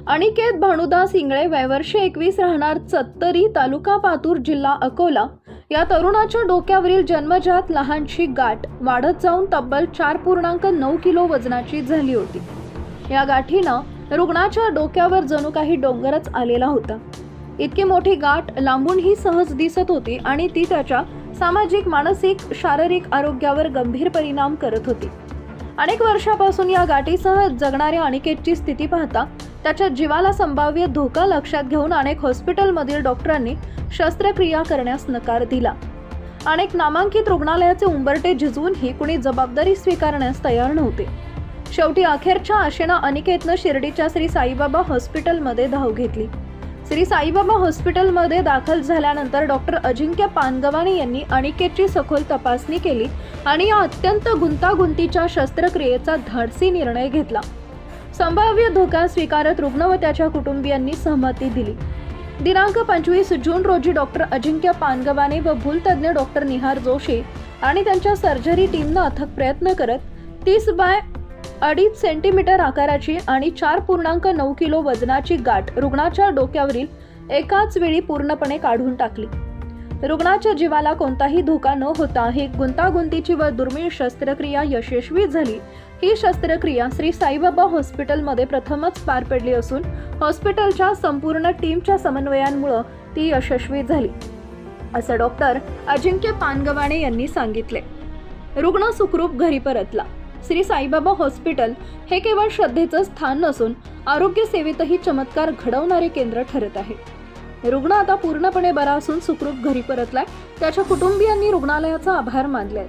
अनिकेत भानुदास इंगळे वय वर्ष 21 राहणार चत्तरी तालुका पातूर जिल्हा अकोला या तरुणाच्या डोक्यावरील जन्मजात लहानशी गाठ वाढत जाऊन तब्बल 4.9 किलो वजनाची झाली होती। या गाठीनं रुग्णाच्या डोक्यावर जणू काही डोंगरच आलेला होता। इतकी मोठी गाठ लांबूनही सहज दिसत होती आणि ती त्याच्या सामाजिक, मानसिक, शारीरिक आरोग्यावर गंभीर परिणाम करत होती। अनेक वर्षापासून या गाठीसह जगणाऱ्या अनिकेतची स्थिती पाहता त्याच्या जीवाला संभाव्य धोका लक्षात घेऊन अनेक हॉस्पिटलमधील डॉक्टरांनी शस्त्रक्रिया करण्यास नकार दिला। अनेक नामांकित रुग्णालयाचे उंबरटे झिजवूनही कुणी जबाबदारी स्वीकारण्यास तयार नव्हते। शेवटी अखेरच्या आशेनं अनिकेतनं शिर्डीच्या श्री साईबाबा हॉस्पिटलमध्ये धाव घेतली। श्री साईबाबा हॉस्पिटलमध्ये दाखल झाल्यानंतर डॉक्टर अजिंक्य पानगवाने यांनी अनिकेतची सखोल तपासणी केली आणि या अत्यंत गुंतागुंतीच्या शस्त्रक्रियेचा धाडसी निर्णय घेतला। संभाव्य धोका स्वीकारत रुग्ण व त्याच्या कुटुंबियांनी सहमती दिली। दिनांक 25 जून रोजी डॉक्टर अजिंक्य पानगवाने व भूलतज्ञ डॉक्टर निहार जोशी आणि त्यांच्या सर्जरी टीमनं अथक प्रयत्न करत 30 बाय 2.5 सेंटीमीटर आकाराची आणि 4.9 किलो वजनाची गाठ रुग्णाच्या डोक्यावरील एकाच वेळी पूर्णपणे काढून टाकली। रुग्णाच्या जीवाला कोणताही धोका न होता ही गुंतागुंतीची व दुर्मिळ शस्त्रक्रिया यशस्वी झाली। ही शस्त्रक्रिया श्री साईबाबा हॉस्पिटलमध्ये प्रथमच पार पडली असून हॉस्पिटलच्या संपूर्ण टीमच्या समन्वयामुळे ती यशस्वी झाली, असं डॉक्टर अजिंक्य पानगवाने यांनी सांगितले। रुग्ण सुखरूप घरी परतला। श्री साईबाबा हॉस्पिटल हे केवळ श्रद्धेचं स्थान नसून आरोग्य सेवेतही चमत्कार घडवणारे केंद्र ठरत आहे। रुग्ण आता पूर्णपणे बरा असून सुखरूप घरी परतलाय। त्याच्या कुटुंबियांनी रुग्णालयाचा आभार मानले।